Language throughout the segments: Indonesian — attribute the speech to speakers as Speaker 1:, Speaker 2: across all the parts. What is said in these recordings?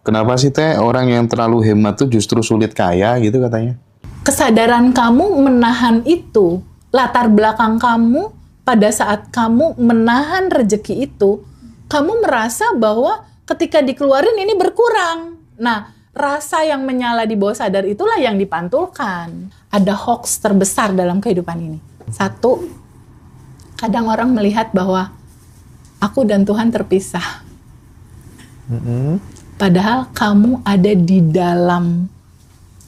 Speaker 1: Kenapa sih Teh orang yang terlalu hemat tuh justru sulit kaya gitu katanya?
Speaker 2: Kesadaran kamu menahan itu, latar belakang kamu pada saat kamu menahan rezeki itu, kamu merasa bahwa ketika dikeluarin ini berkurang. Nah, rasa yang menyala di bawah sadar itulah yang dipantulkan. Ada hoax terbesar dalam kehidupan ini. Satu, kadang orang melihat bahwa aku dan Tuhan terpisah. Padahal kamu ada di dalam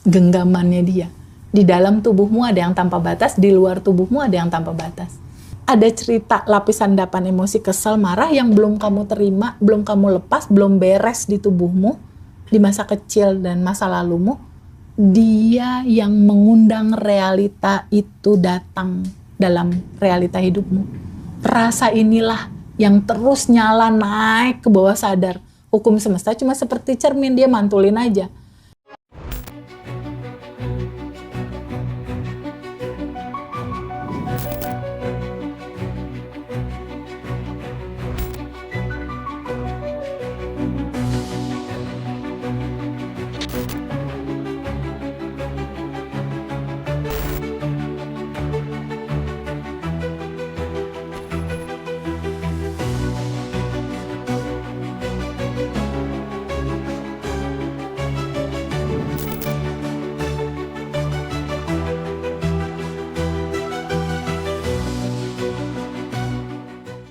Speaker 2: genggamannya Dia. Di dalam tubuhmu ada yang tanpa batas, di luar tubuhmu ada yang tanpa batas. Ada cerita lapisan endapan emosi kesel, marah yang belum kamu terima, belum kamu lepas, belum beres di tubuhmu, di masa kecil dan masa lalumu. Dia yang mengundang realita itu datang dalam realita hidupmu. Rasa inilah yang terus nyala naik ke bawah sadar. Hukum semesta cuma seperti cermin, dia mantulin aja.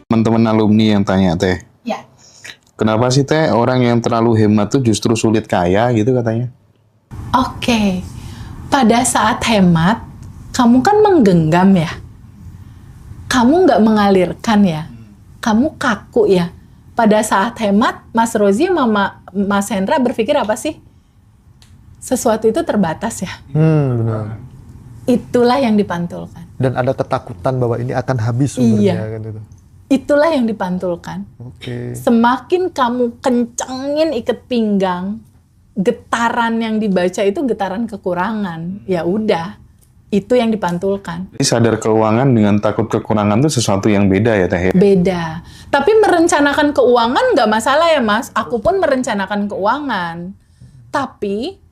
Speaker 1: Teman-teman alumni yang tanya Teh,
Speaker 2: Ya.
Speaker 1: kenapa sih Teh orang yang terlalu hemat tuh justru sulit kaya gitu katanya?
Speaker 2: Oke. Pada saat hemat, kamu kan menggenggam ya. Kamu nggak mengalirkan ya. Kamu kaku ya. Pada saat hemat, Mas Rozi sama Mas Hendra berpikir apa sih? Sesuatu itu terbatas ya.
Speaker 3: Benar.
Speaker 2: Itulah yang dipantulkan.
Speaker 3: Dan ada ketakutan bahwa ini akan habis sumbernya
Speaker 2: Iya.
Speaker 3: kan itu.
Speaker 2: Itulah yang dipantulkan.
Speaker 3: Oke.
Speaker 2: Semakin kamu kencengin ikat pinggang, getaran yang dibaca itu getaran kekurangan. Ya udah, itu yang dipantulkan.
Speaker 1: Jadi sadar keuangan dengan takut kekurangan tuh sesuatu yang beda ya Teh ya?
Speaker 2: Beda. Tapi merencanakan keuangan nggak masalah ya Mas. Aku pun merencanakan keuangan. Tapi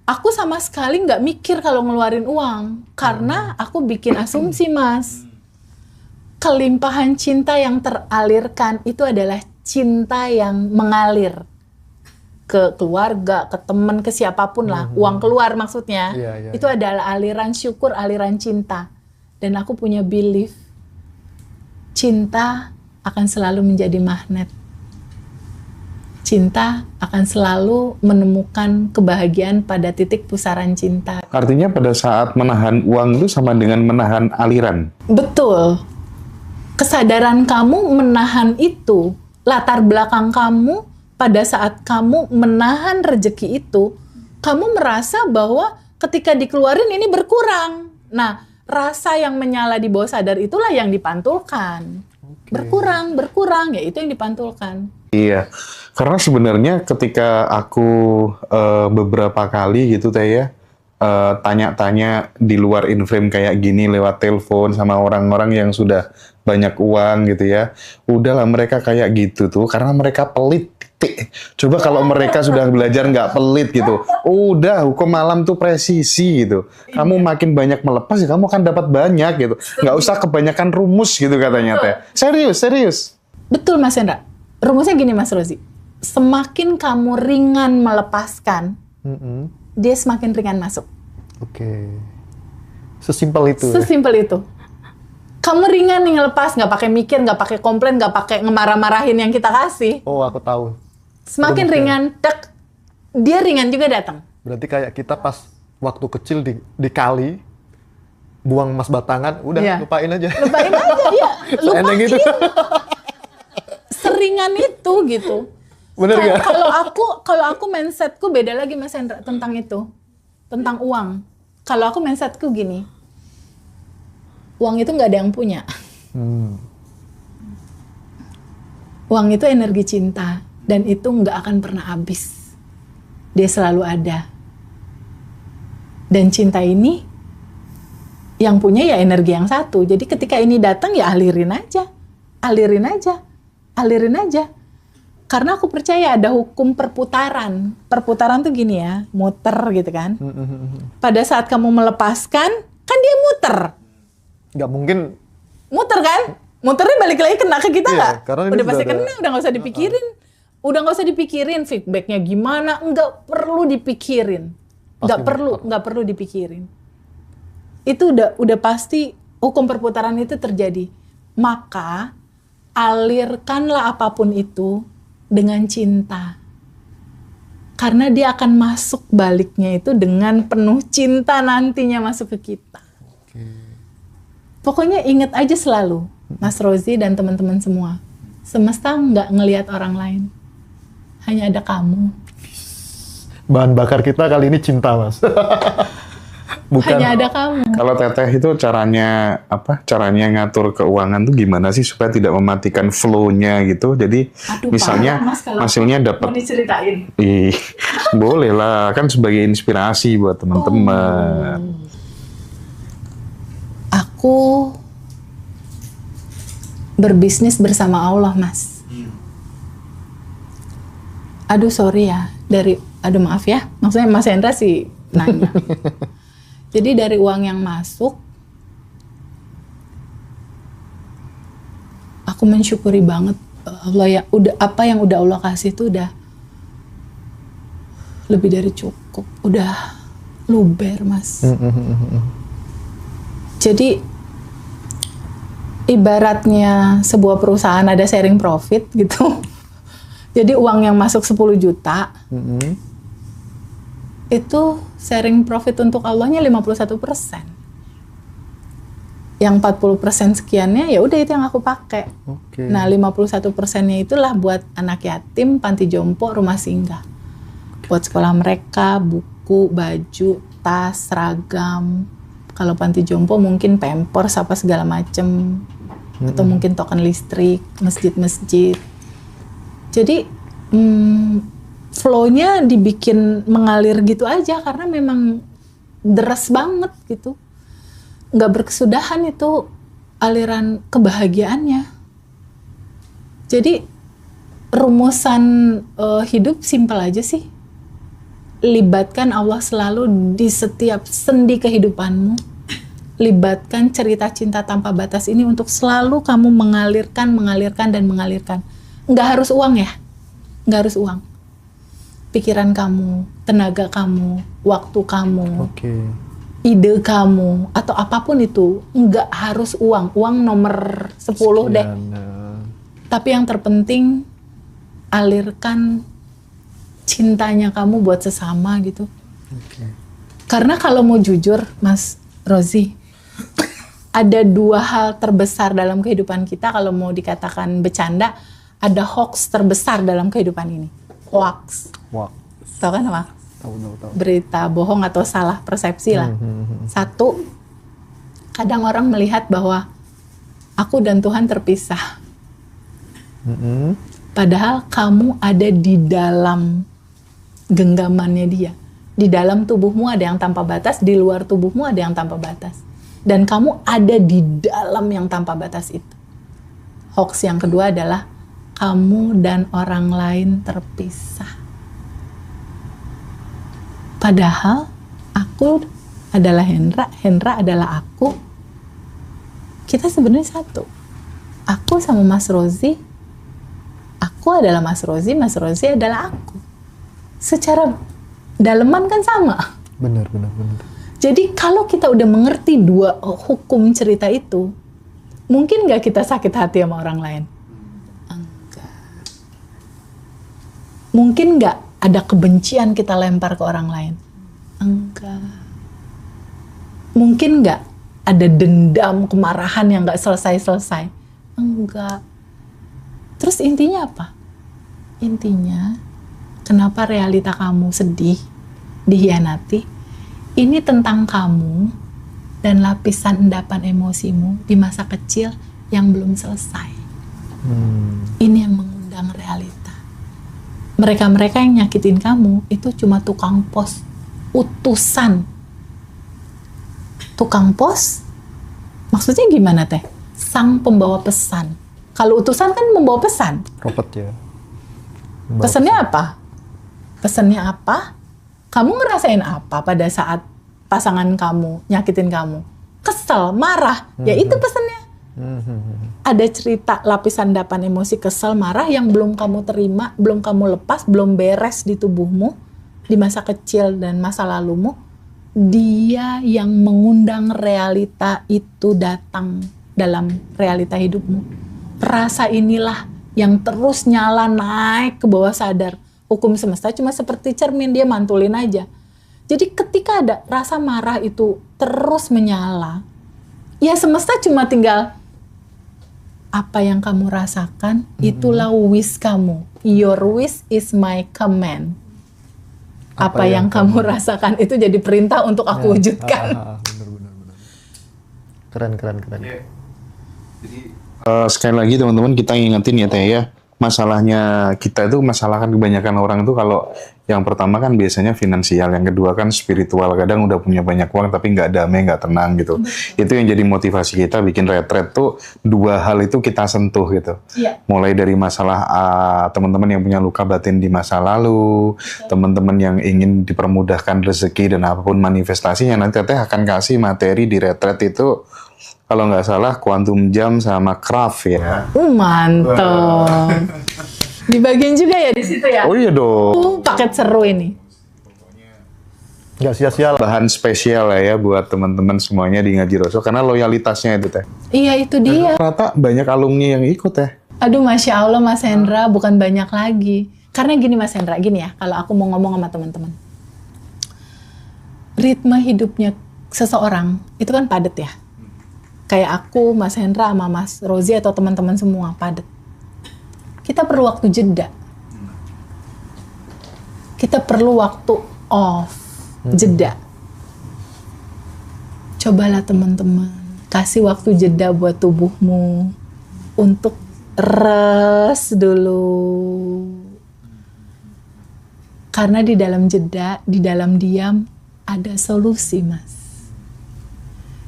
Speaker 2: aku sama sekali nggak mikir kalau ngeluarin uang. Karena aku bikin asumsi Mas. Kelimpahan cinta yang teralirkan itu adalah cinta yang mengalir ke keluarga, ke teman, ke siapapun lah. Uang keluar maksudnya.
Speaker 3: Iya.
Speaker 2: Itu adalah aliran syukur, aliran cinta. Dan aku punya belief, cinta akan selalu menjadi magnet. Cinta akan selalu menemukan kebahagiaan pada titik pusaran cinta.
Speaker 1: Artinya pada saat menahan uang itu sama dengan menahan aliran.
Speaker 2: Betul. Kesadaran kamu menahan itu, latar belakang kamu pada saat kamu menahan rezeki itu, kamu merasa bahwa ketika dikeluarin ini berkurang. Nah, rasa yang menyala di bawah sadar itulah yang dipantulkan. Berkurang, ya itu yang dipantulkan.
Speaker 1: Iya, karena sebenarnya ketika aku beberapa kali gitu Teh ya, tanya-tanya di luar in-frame kayak gini lewat telepon sama orang-orang yang sudah banyak uang gitu ya. Udahlah mereka kayak gitu tuh karena mereka pelit. Coba kalau mereka sudah belajar nggak pelit gitu. Udah hukum alam tuh presisi gitu. Kamu makin banyak melepas ya kamu akan dapat banyak gitu. Nggak usah kebanyakan rumus gitu katanya Teh. Serius.
Speaker 2: Betul Mas Hendra. Rumusnya gini Mas Rozi. Semakin kamu ringan melepaskan, dia semakin ringan masuk.
Speaker 3: Oke. Sesimpel itu.
Speaker 2: Sesimpel itu. Kamu ringan nih ngelepas, nggak pakai mikir, nggak pakai komplain, nggak pakai ngemarah-marahin yang kita kasih.
Speaker 3: Oh, aku tahu.
Speaker 2: Semakin
Speaker 3: Rumusnya.
Speaker 2: ringan, tek, dia ringan juga datang.
Speaker 3: Berarti kayak kita pas waktu kecil di kali buang emas batangan, udah
Speaker 2: Iya.
Speaker 3: lupain aja.
Speaker 2: Lupain aja, iya.
Speaker 3: Seenak
Speaker 2: Lupain.
Speaker 3: gitu.
Speaker 2: Seringan itu gitu.
Speaker 3: Bener nggak?
Speaker 2: Kalau aku mindsetku beda lagi Mas Hendra tentang itu, tentang uang. Kalau aku mindsetku gini, uang itu nggak ada yang punya. Uang itu energi cinta dan itu nggak akan pernah habis. Dia selalu ada. Dan cinta ini yang punya ya energi yang satu. Jadi ketika ini datang ya alirin aja. Karena aku percaya ada hukum perputaran. Perputaran tuh gini ya, muter gitu kan. Pada saat kamu melepaskan, kan dia muter.
Speaker 3: Nggak mungkin.
Speaker 2: Muter kan? Muternya balik lagi kena ke kita
Speaker 3: Iya,
Speaker 2: nggak?
Speaker 3: karena ini
Speaker 2: Udah
Speaker 3: sudah
Speaker 2: pasti
Speaker 3: ada-
Speaker 2: kena, udah nggak usah dipikirin. Udah nggak usah dipikirin feedbacknya gimana, nggak perlu dipikirin. Nggak perlu dipikirin. Itu udah pasti hukum perputaran itu terjadi. Maka alirkanlah apapun itu dengan cinta. Karena dia akan masuk baliknya itu dengan penuh cinta nantinya masuk ke kita. Pokoknya ingat aja selalu, Mas Rozi dan teman-teman semua, semesta nggak ngelihat orang lain, hanya ada kamu.
Speaker 3: Bahan bakar kita kali ini cinta, Mas. Bukan.
Speaker 2: Hanya ada kamu.
Speaker 1: Kalau Teteh itu caranya apa? Caranya ngatur keuangan tuh gimana sih supaya tidak mematikan flow-nya gitu. Jadi
Speaker 2: Aduh,
Speaker 1: misalnya
Speaker 2: parah, Mas, kalau
Speaker 1: hasilnya
Speaker 2: mau
Speaker 1: dapat,
Speaker 2: diceritain.
Speaker 1: ih, boleh lah kan sebagai inspirasi buat teman-teman.
Speaker 2: Aku berbisnis bersama Allah, Mas. Aduh, sorry ya. Aduh, maaf ya. Maksudnya Mas Hendra sih nanya. Jadi dari uang yang masuk, aku mensyukuri banget Allah ya. Apa yang udah Allah kasih itu udah lebih dari cukup. Udah luber, Mas. Jadi ibaratnya sebuah perusahaan ada sharing profit gitu. Jadi uang yang masuk 10 juta itu sharing profit untuk Allahnya 51%. Yang 40% sekiannya ya udah itu yang aku pakai.
Speaker 3: Oke.
Speaker 2: Nah 51%-nya itulah buat anak yatim, panti jompo, rumah singgah. Buat sekolah mereka, buku, baju, tas, seragam. Kalau panti jompo mungkin pampers apa segala macem. Atau mungkin token listrik, masjid-masjid. Jadi flow-nya dibikin mengalir gitu aja karena memang deras banget gitu. Nggak berkesudahan itu aliran kebahagiaannya. Jadi rumusan hidup simpel aja sih. Libatkan Allah selalu di setiap sendi kehidupanmu. Libatkan cerita cinta tanpa batas ini untuk selalu kamu mengalirkan. Nggak harus uang ya, nggak harus uang. Pikiran kamu, tenaga kamu, waktu kamu,
Speaker 3: Oke.
Speaker 2: ide kamu, atau apapun itu, nggak harus uang. Uang nomor 10 deh.
Speaker 3: Sekian,
Speaker 2: Tapi yang terpenting, alirkan cintanya kamu buat sesama gitu.
Speaker 3: Oke.
Speaker 2: Karena kalau mau jujur, Mas Rozi, ada 2 hal terbesar dalam kehidupan kita. Kalau mau dikatakan bercanda, ada hoax terbesar dalam kehidupan ini. Hoax.
Speaker 3: Wah.
Speaker 2: Tahu kan apa?
Speaker 3: Tahu.
Speaker 2: Berita bohong atau salah persepsi lah. Satu, kadang orang melihat bahwa aku dan Tuhan terpisah. Padahal kamu ada di dalam genggamannya dia. Di dalam tubuhmu ada yang tanpa batas, di luar tubuhmu ada yang tanpa batas. Dan kamu ada di dalam yang tanpa batas itu. Hoax yang kedua adalah kamu dan orang lain terpisah. Padahal aku adalah Hendra, Hendra adalah aku. Kita sebenarnya satu. Aku sama Mas Rozi, aku adalah Mas Rozi adalah aku. Secara daleman kan sama.
Speaker 3: Benar.
Speaker 2: Jadi kalau kita udah mengerti 2 hukum cerita itu, mungkin nggak kita sakit hati sama orang lain? Enggak. Mungkin nggak ada kebencian kita lempar ke orang lain? Enggak. Mungkin nggak ada dendam, kemarahan yang nggak selesai-selesai? Enggak. Terus intinya apa? Intinya, kenapa realita kamu sedih, dihianati? Ini tentang kamu dan lapisan endapan emosimu di masa kecil yang belum selesai. Ini yang mengundang realita. Mereka-mereka yang nyakitin kamu itu cuma tukang pos, utusan. Tukang pos, maksudnya gimana teh? Sang pembawa pesan. Kalau utusan kan membawa pesan.
Speaker 3: Robot ya.
Speaker 2: Pesannya apa? Pesannya apa? Kamu ngerasain apa pada saat pasangan kamu nyakitin kamu? Kesel, marah, ya itu pesannya. Ada cerita lapisan endapan emosi kesel, marah yang belum kamu terima, belum kamu lepas, belum beres di tubuhmu, di masa kecil dan masa lalumu. Dia yang mengundang realita itu datang dalam realita hidupmu. Rasa inilah yang terus nyala naik ke bawah sadar. Hukum semesta cuma seperti cermin, dia mantulin aja. Jadi ketika ada rasa marah itu terus menyala, ya semesta cuma tinggal apa yang kamu rasakan, itulah wish kamu. Your wish is my command. Apa yang kamu rasakan itu jadi perintah untuk aku wujudkan.
Speaker 3: Benar. Keren.
Speaker 1: Sekali lagi teman-teman kita ingetin ya Teh ya, masalahnya kita itu masalah kan kebanyakan orang tuh kalau yang pertama kan biasanya finansial, yang kedua kan spiritual, kadang udah punya banyak uang tapi nggak damai, nggak tenang gitu. Itu yang jadi motivasi kita bikin retret tuh, dua hal itu kita sentuh gitu.
Speaker 2: Iya.
Speaker 1: Mulai dari masalah teman-teman yang punya luka batin di masa lalu, teman-teman yang ingin dipermudahkan rezeki dan apapun manifestasinya, nanti Teh akan kasih materi di retret itu. Kalau nggak salah Quantum Jam sama Craft ya.
Speaker 2: Mantap. Dibagiin juga ya di situ ya.
Speaker 1: Oh iya dong.
Speaker 2: Paket seru ini.
Speaker 3: Nggak sia-sia lah.
Speaker 1: Bahan spesial lah ya buat teman-teman semuanya di Ngaji Roso karena loyalitasnya itu Teh.
Speaker 2: Iya itu dia.
Speaker 1: Ternyata banyak alumni yang ikut Teh.
Speaker 2: Aduh Masya Allah Mas Hendra, bukan banyak lagi. Karena gini Mas Hendra, gini ya, kalau aku mau ngomong sama teman-teman. Ritme hidupnya seseorang itu kan padat ya. Kayak aku, Mas Hendra, sama Mas Rozi atau teman-teman semua padat. Kita perlu waktu jeda. Kita perlu waktu off, jeda. Cobalah teman-teman, kasih waktu jeda buat tubuhmu untuk rest dulu. Karena di dalam jeda, di dalam diam, ada solusi, Mas.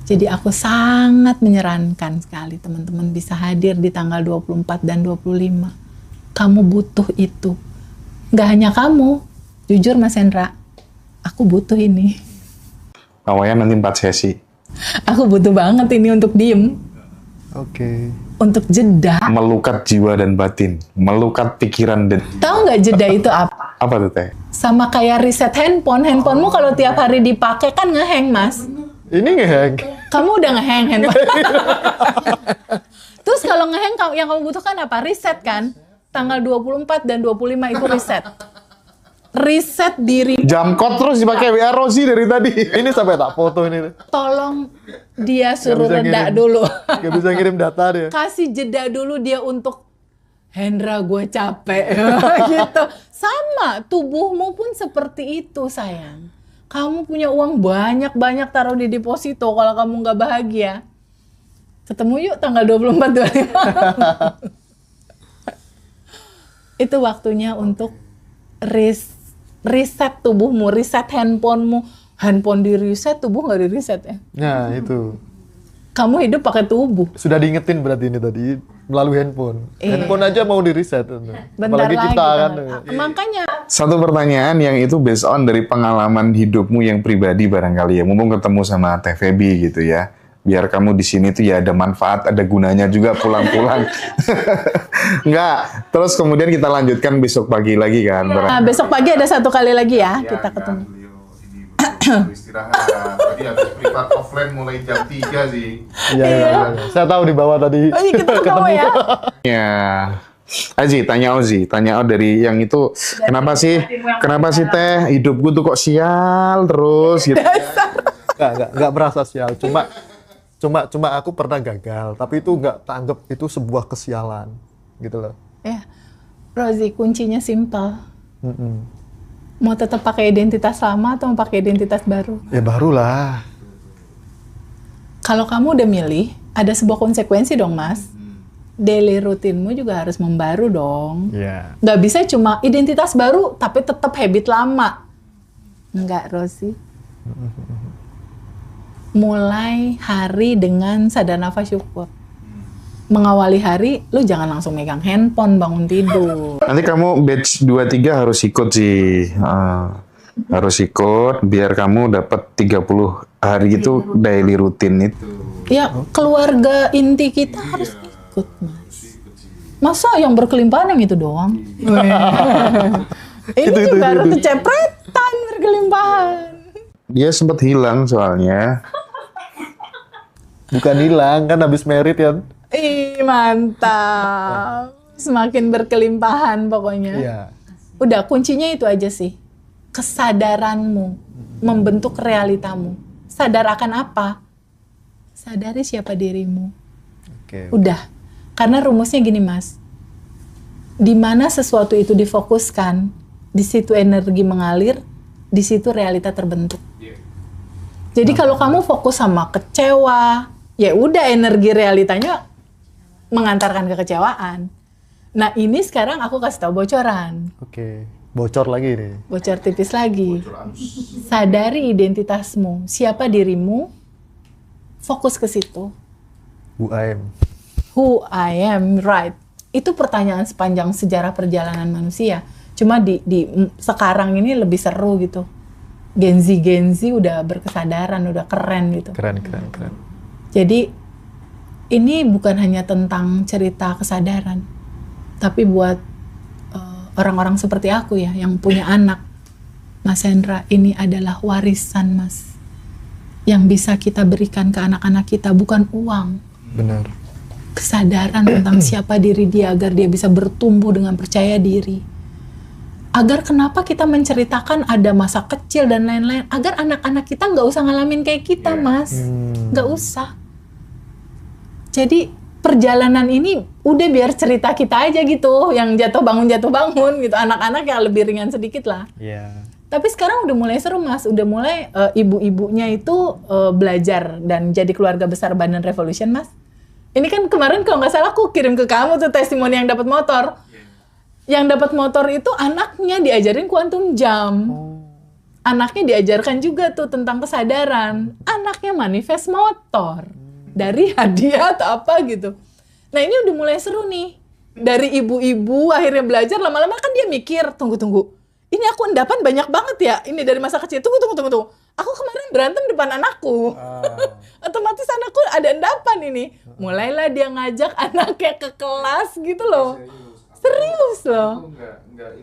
Speaker 2: Jadi aku sangat menyarankan sekali teman-teman bisa hadir di tanggal 24 dan 25. Kamu butuh itu. Nggak hanya kamu, jujur Mas Hendra, aku butuh ini.
Speaker 1: Awalnya nanti 4 sesi.
Speaker 2: Aku butuh banget ini untuk diem.
Speaker 3: Oke.
Speaker 2: Untuk jeda.
Speaker 1: Melukat jiwa dan batin. Melukat pikiran dan...
Speaker 2: Tahu nggak jeda itu apa?
Speaker 1: Apa tuh Teh?
Speaker 2: Sama kayak reset handphone. Handphonemu kalau tiap hari dipakai kan ngehang, Mas.
Speaker 3: Ini ngehang.
Speaker 2: Kamu udah ngehang handphone. Terus kalau ngehang yang kamu butuhkan apa? Reset kan? Tanggal 24 dan 25 itu reset. Reset diri.
Speaker 1: Jam code terus dipakai WA Rozi dari tadi.
Speaker 3: Ini sampai tak foto ini.
Speaker 2: Tolong dia suruh
Speaker 3: bisa
Speaker 2: reda
Speaker 3: ngirim.
Speaker 2: dulu.
Speaker 3: Gak bisa ngirim data dia.
Speaker 2: Kasih jeda dulu dia untuk Hendra gue capek. Gitu. Sama, tubuhmu pun seperti itu sayang. Kamu punya uang banyak-banyak taruh di deposito kalau kamu nggak bahagia. Ketemu yuk tanggal 24-25. Itu waktunya untuk reset tubuhmu, reset handphonemu. Handphone di reset, tubuh nggak di reset ya.
Speaker 3: Nah itu.
Speaker 2: Kamu hidup pakai tubuh.
Speaker 3: Sudah diingetin berarti ini tadi melalui handphone.
Speaker 2: Iya.
Speaker 3: Handphone aja mau di reset.
Speaker 2: Bentar
Speaker 3: Apalagi
Speaker 2: lagi.
Speaker 3: kita kan.
Speaker 2: Makanya.
Speaker 1: Satu pertanyaan yang itu based on dari pengalaman hidupmu yang pribadi barangkali ya. Mumpung ketemu sama Teh Feby gitu ya. Biar kamu di sini tuh ya ada manfaat, ada gunanya juga pulang-pulang. Enggak. Terus kemudian kita lanjutkan besok pagi lagi kan.
Speaker 2: Nah, besok pagi ada satu kali lagi ya, kita ketemu.
Speaker 1: Istirahat. Tadi habis privat offline mulai jam 3 sih.
Speaker 3: Iya. Saya tahu di bawah tadi.
Speaker 2: Oh iya, kita ketemu ya.
Speaker 1: Ya. Ozi, tanya dari yang itu, kenapa sih Teh hidupku tuh kok sial terus gitu.
Speaker 3: Nggak berasa sial. Cuma aku pernah gagal. Tapi itu nggak tanggap itu sebuah kesialan, gitu loh.
Speaker 2: Ya, Rozi, kuncinya simpel. Mau tetap pakai identitas lama atau mau pakai identitas baru?
Speaker 3: Ya barulah.
Speaker 2: Kalau kamu udah milih, ada sebuah konsekuensi dong, Mas. Daily rutinmu juga harus membaru dong.
Speaker 3: Iya.
Speaker 2: Nggak bisa cuma identitas baru, tapi tetap habit lama. Enggak, Rozi. Mulai hari dengan sadar nafas syukur. mengawali hari, lu jangan langsung megang handphone bangun tidur.
Speaker 1: Nanti kamu batch 2-3 harus ikut sih. Harus ikut biar kamu dapat 30 hari itu daily rutin itu.
Speaker 2: Ya, keluarga inti kita harus ikut, Mas. Masa yang berkelimpahan yang itu doang? Ini juga harus kecepretan berkelimpahan.
Speaker 1: Dia sempat hilang soalnya.
Speaker 3: Bukan hilang kan habis merit ya.
Speaker 2: Ih, mantap. Semakin berkelimpahan pokoknya.
Speaker 3: Iya.
Speaker 2: Udah, kuncinya itu aja sih. Kesadaranmu membentuk realitamu. Sadar akan apa? Sadari siapa dirimu.
Speaker 3: Oke.
Speaker 2: Udah. Karena rumusnya gini, Mas. Di mana sesuatu itu difokuskan, di situ energi mengalir, di situ realita terbentuk. Jadi kalau kamu fokus sama kecewa, ya udah energi realitanya mengantarkan kekecewaan. Nah, ini sekarang aku kasih tahu bocoran.
Speaker 3: Oke. Bocor lagi nih.
Speaker 2: Bocor tipis lagi. Sadari identitasmu, siapa dirimu, fokus ke situ.
Speaker 3: Who I am.
Speaker 2: Who I am, right. Itu pertanyaan sepanjang sejarah perjalanan manusia. Cuma di sekarang ini lebih seru gitu. Gen Z udah berkesadaran, udah keren gitu.
Speaker 3: Keren.
Speaker 2: Jadi ini bukan hanya tentang cerita kesadaran, tapi buat orang-orang seperti aku ya, yang punya anak, Mas Hendra, ini adalah warisan, Mas, yang bisa kita berikan ke anak-anak kita, bukan uang.
Speaker 3: Benar.
Speaker 2: Kesadaran tentang siapa diri dia agar dia bisa bertumbuh dengan percaya diri. Agar kenapa kita menceritakan ada masa kecil dan lain-lain, agar anak-anak kita nggak usah ngalamin kayak kita, Mas. Nggak usah. Jadi perjalanan ini udah biar cerita kita aja gitu, yang jatuh bangun gitu, anak-anak yang lebih ringan sedikit lah.
Speaker 3: Iya.
Speaker 2: Tapi sekarang udah mulai seru, Mas, udah mulai ibu-ibunya itu belajar dan jadi keluarga besar Bandan Revolution, Mas. Ini kan kemarin kalau nggak salah aku kirim ke kamu tuh testimoni yang dapat motor. Yang dapat motor itu anaknya diajarin kuantum jam. Anaknya diajarkan juga tuh tentang kesadaran. Anaknya manifest motor. Dari hadiah atau apa gitu. Nah, ini udah mulai seru nih. Dari ibu-ibu akhirnya belajar, lama-lama kan dia mikir, tunggu. Ini aku endapan banyak banget ya. Ini dari masa kecil. Tunggu. Aku kemarin berantem depan anakku. Otomatis anakku ada endapan ini. Mulailah dia ngajak anaknya ke kelas gitu loh. Serius loh.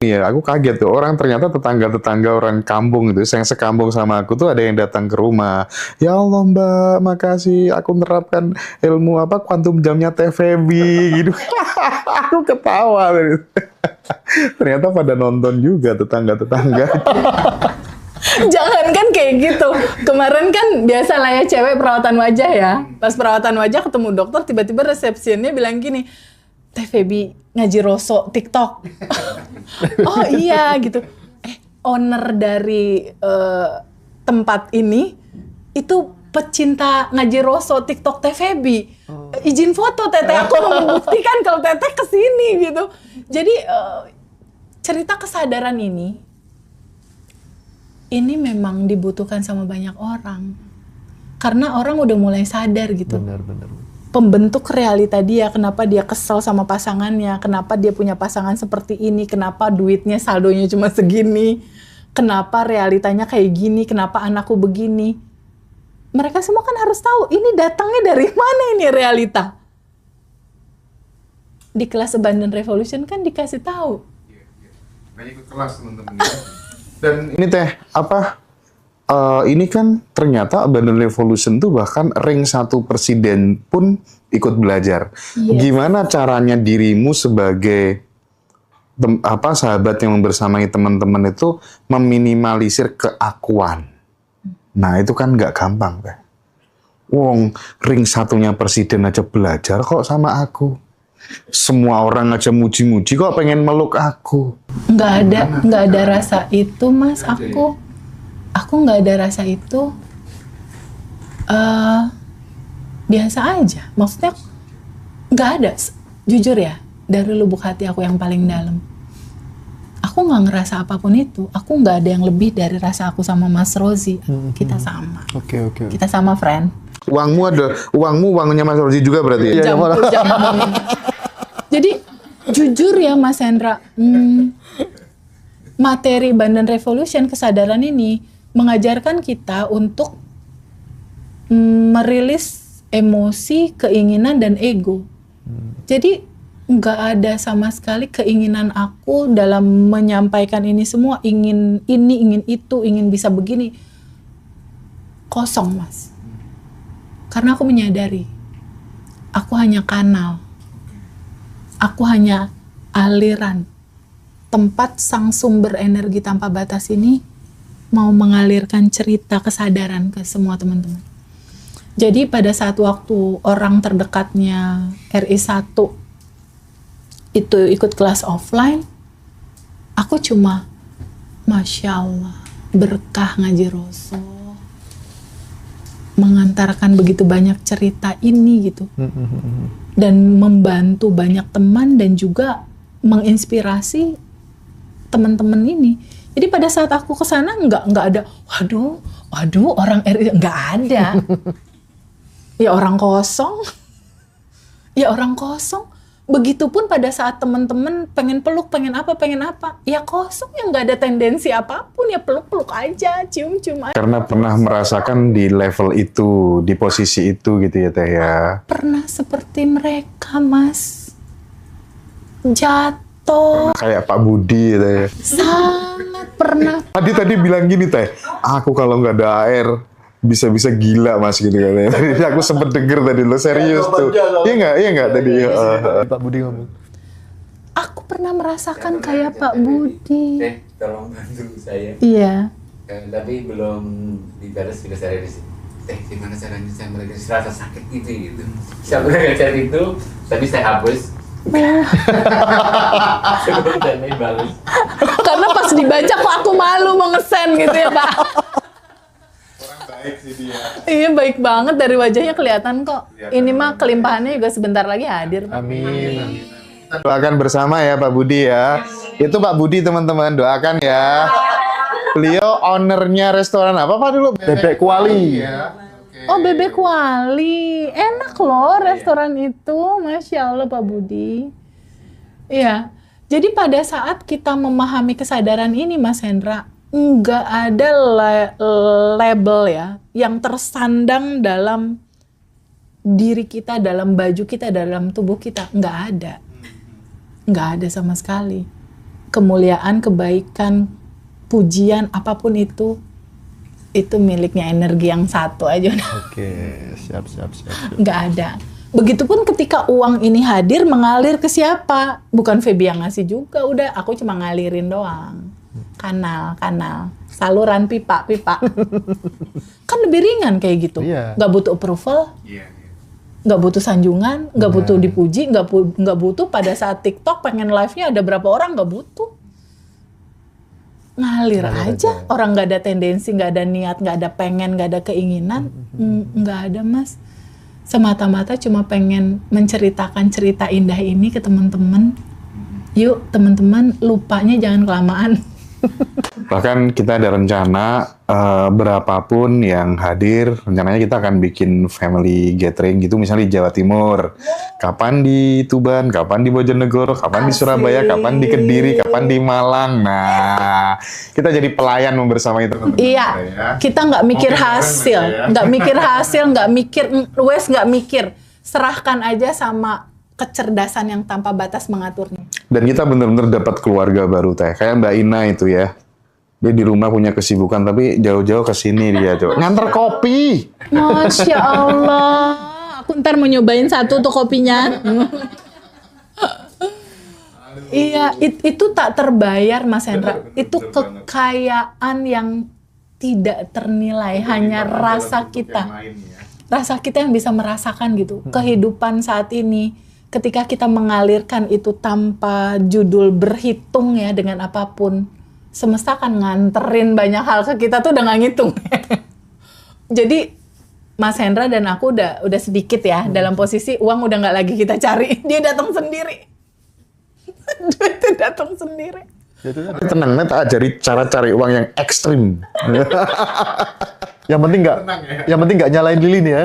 Speaker 1: Iya, aku kaget tuh. Orang ternyata tetangga-tetangga orang kampung itu, yang sekampung sama aku tuh ada yang datang ke rumah. Ya Allah Mbak, makasih. Aku menerapkan ilmu kuantum jamnya TVB gitu. Aku ketawa. Ternyata pada nonton juga tetangga-tetangga.
Speaker 2: Jangan kan kayak gitu. Kemarin kan biasa lah ya cewek perawatan wajah ya. Pas perawatan wajah ketemu dokter, tiba-tiba resepsionnya bilang gini, Teh Feby ngaji rosok TikTok. Oh iya gitu. Owner dari tempat ini itu pecinta ngaji rosok TikTok Teh Feby. Izin foto Teteh, aku mau membuktikan kalau Teteh kesini gitu. Jadi cerita kesadaran ini memang dibutuhkan sama banyak orang. Karena orang udah mulai sadar gitu.
Speaker 3: Benar.
Speaker 2: Pembentuk realita dia, kenapa dia kesel sama pasangannya, kenapa dia punya pasangan seperti ini, kenapa duitnya saldonya cuma segini, kenapa realitanya kayak gini, kenapa anakku begini. Mereka semua kan harus tahu, ini datangnya dari mana ini realita. Di kelas Bandan Revolution kan dikasih tahu.
Speaker 1: Banyak ikut kelas teman-teman. Dan ini Teh, ini kan ternyata Bandan Revolution tuh bahkan ring 1 presiden pun ikut belajar.
Speaker 2: Yes.
Speaker 1: Gimana caranya dirimu sebagai sahabat yang membersamai teman-teman itu meminimalisir keakuan? Nah itu kan nggak gampang, Teh. Wong ring 1-nya presiden aja belajar kok sama aku. Semua orang aja muji-muji kok pengen meluk aku.
Speaker 2: Nggak ada rasa itu, Mas. Aku nggak ada rasa itu. Biasa aja. Maksudnya nggak ada. Jujur ya, dari lubuk hati aku yang paling dalam. Aku nggak ngerasa apapun itu. Aku nggak ada yang lebih dari rasa aku sama Mas Rozi. Kita sama.
Speaker 3: Oke.
Speaker 2: Kita sama, friend.
Speaker 1: uangnya Mas Rozi juga berarti ya?
Speaker 2: Jam ngomongin. Jadi jujur ya Mas Hendra, materi Bandan Revolution kesadaran ini mengajarkan kita untuk merilis emosi, keinginan, dan ego. Jadi nggak ada sama sekali keinginan aku dalam menyampaikan ini semua, ingin ini, ingin itu, ingin bisa begini. Kosong, Mas. Karena aku menyadari, aku hanya kanal. Aku hanya aliran. Tempat sang sumber energi tanpa batas ini mau mengalirkan cerita kesadaran ke semua teman-teman. Jadi pada saat waktu orang terdekatnya RI1 itu ikut kelas offline, aku cuma Masya Allah, berkah ngaji Rasul, mengantarkan begitu banyak cerita ini gitu, dan membantu banyak teman dan juga menginspirasi teman-teman ini. Jadi pada saat aku kesana nggak ada, waduh orang RI, nggak ada. Ya orang kosong. Begitupun pada saat teman-teman pengen peluk, pengen apa. Ya kosong, ya nggak ada tendensi apapun, ya peluk-peluk aja, cium-cium aja.
Speaker 1: Karena pernah merasakan di level itu, di posisi itu gitu ya Teh ya?
Speaker 2: Pernah seperti mereka, Mas. Jatuh.
Speaker 1: Kayak Pak Budi gitu ya?
Speaker 2: Sangat pernah.
Speaker 1: Tadi bilang gini Teh, aku kalau nggak ada air, bisa-bisa gila Mas gitu katanya. Tadi aku sempet denger tadi lo serius tuh. Iya nggak tadi.
Speaker 3: Pak Budi ngomong.
Speaker 2: Aku pernah merasakan kayak Pak Budi.
Speaker 4: Tolong bantu saya.
Speaker 2: Iya.
Speaker 4: Tapi belum dibalas juga saya di sini. Gimana caranya saya meregresi rasa sakit gitu. Saya belajar itu, tapi saya hapus. Sebelum saya balas.
Speaker 2: Karena pas dibaca kok aku malu mau ngesen gitu ya Pak.
Speaker 1: Baik sih dia.
Speaker 2: Iya baik banget, dari wajahnya kelihatan kok. Ini mah kelimpahannya juga sebentar lagi hadir.
Speaker 3: Amin.
Speaker 1: Doakan bersama ya Pak Budi ya. Itu Pak Budi teman-teman, doakan ya. Beliau ownernya restoran apa Pak dulu?
Speaker 3: Bebek Kuali.
Speaker 2: Oh Bebek Kuali, enak loh restoran itu, Masya Allah Pak Budi. Iya, jadi pada saat kita memahami kesadaran ini Mas Hendra, nggak ada label ya yang tersandang dalam diri kita, dalam baju kita, dalam tubuh kita. Nggak ada sama sekali. Kemuliaan, kebaikan, pujian, apapun itu miliknya energi yang satu aja.
Speaker 3: Oke, siap.
Speaker 2: Nggak ada. Begitupun ketika uang ini hadir, mengalir ke siapa? Bukan Feby yang ngasih juga, udah aku cuma ngalirin doang. Kanal, saluran pipa. Kan lebih ringan kayak gitu.
Speaker 3: Iya.
Speaker 2: Nggak butuh approval, nggak butuh sanjungan, nggak butuh dipuji, nggak butuh pada saat TikTok pengen live-nya ada berapa orang, nggak butuh. Ngalir aja. Orang nggak ada tendensi, nggak ada niat, nggak ada pengen, nggak ada keinginan, nggak ada Mas. Semata-mata cuma pengen menceritakan cerita indah ini ke teman-teman. Yuk teman-teman, lupanya jangan kelamaan.
Speaker 1: Bahkan kita ada rencana berapapun yang hadir, rencananya kita akan bikin family gathering gitu, misalnya di Jawa Timur, kapan di Tuban, kapan di Bojonegoro, kapan di Surabaya, kapan di Kediri, kapan di Malang. Nah, kita jadi pelayan membersamai teman-teman.
Speaker 2: Iya, kita nggak mikir hasil, nggak mikir, serahkan aja sama kecerdasan yang tanpa batas mengaturnya.
Speaker 1: Dan kita benar-benar dapat keluarga baru Teh. Kayak Mbak Ina itu ya. Dia di rumah punya kesibukan tapi jauh-jauh ke sini dia coba nganter kopi.
Speaker 2: Masya Allah. Aku ntar mau nyobain satu tuh kopinya. Iya, itu tak terbayar Mas Hendra. Itu kekayaan yang tidak ternilai, hanya rasa kita. Rasa kita yang bisa merasakan gitu. Kehidupan saat ini. Ketika kita mengalirkan itu tanpa judul berhitung ya dengan apapun, semesta akan nganterin banyak hal ke kita tuh udah nggak ngitung. Jadi Mas Hendra dan aku udah sedikit ya dalam posisi uang udah nggak lagi kita cari, dia datang sendiri. Duit itu datang sendiri.
Speaker 1: Tenang, tak ajari cara cari uang yang ekstrim.
Speaker 3: Yang penting nggak, yang penting nggak nyalain lilin ya.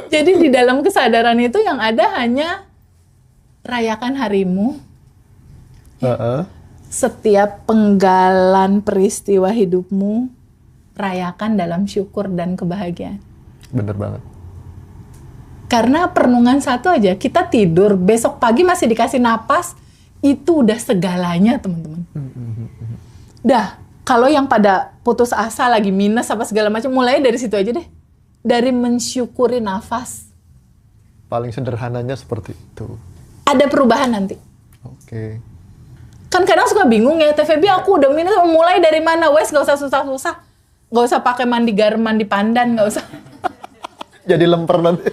Speaker 2: Jadi di dalam kesadaran itu yang ada hanya rayakan harimu,
Speaker 3: Heeh.
Speaker 2: setiap penggalan peristiwa hidupmu, rayakan dalam syukur dan kebahagiaan.
Speaker 3: Bener banget.
Speaker 2: Karena perenungan satu aja, kita tidur, besok pagi masih dikasih napas, itu udah segalanya teman-teman. Dah, kalau yang pada putus asa lagi minus apa segala macam, mulai dari situ aja deh. Dari mensyukuri nafas.
Speaker 3: Paling sederhananya seperti itu.
Speaker 2: Ada perubahan nanti.
Speaker 3: Oke.
Speaker 2: Kan kadang suka bingung ya, TVB aku udah minus, mulai dari mana? Wes gak usah susah-susah. Gak usah pakai mandi garam, mandi pandan, gak usah.
Speaker 3: Jadi lemper nanti.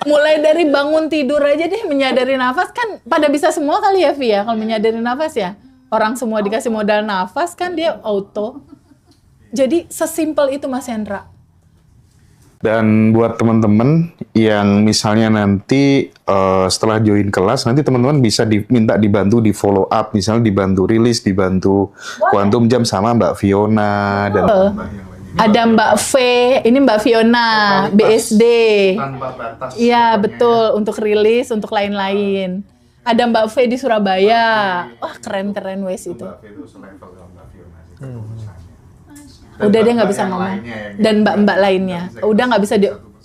Speaker 2: Mulai dari bangun tidur aja deh, menyadari nafas. Kan pada bisa semua kali ya, Vi ya, kalau menyadari nafas ya. Orang semua dikasih modal nafas, kan dia auto. Jadi sesimpel itu Mas Hendra.
Speaker 1: Dan buat teman-teman yang misalnya nanti setelah join kelas, nanti teman-teman bisa diminta dibantu di follow up, misalnya dibantu rilis, dibantu Quantum Jam sama Mbak Fiona dan
Speaker 2: Ada Mbak V, ini Mbak Fiona, BSD.
Speaker 1: tanpa batas.
Speaker 2: Iya betul, untuk rilis, untuk lain-lain. Ada Mbak V di Surabaya. Wah keren-keren wes itu. Udah dia nggak bisa ngomong. Dan mbak-mbak lainnya. Udah nggak bisa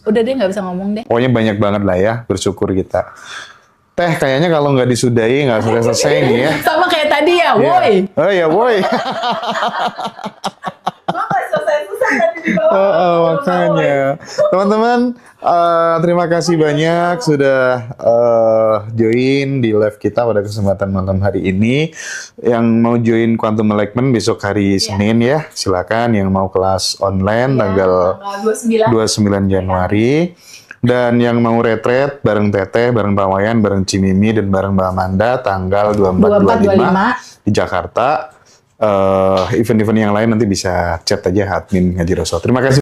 Speaker 2: udah dia nggak bisa ngomong deh.
Speaker 1: Pokoknya banyak banget lah ya, bersyukur kita. Teh kayaknya kalau nggak disudahi nggak selesai-selesai nih ya.
Speaker 2: Sama kayak tadi ya, woi.
Speaker 1: Oh ya woi. Makanya teman-teman terima kasih banyak sudah join di live kita pada kesempatan malam hari ini. Yang mau join Quantum Enlightenment besok hari Senin ya, silakan. Yang mau kelas online tanggal 29 Januari. Dan yang mau retret bareng Teteh, bareng Pak Wayan, bareng Cimimi dan bareng Mbak Amanda tanggal 24-25 di Jakarta. Event-event yang lain nanti bisa chat aja admin Ngaji Rasul. Terima kasih.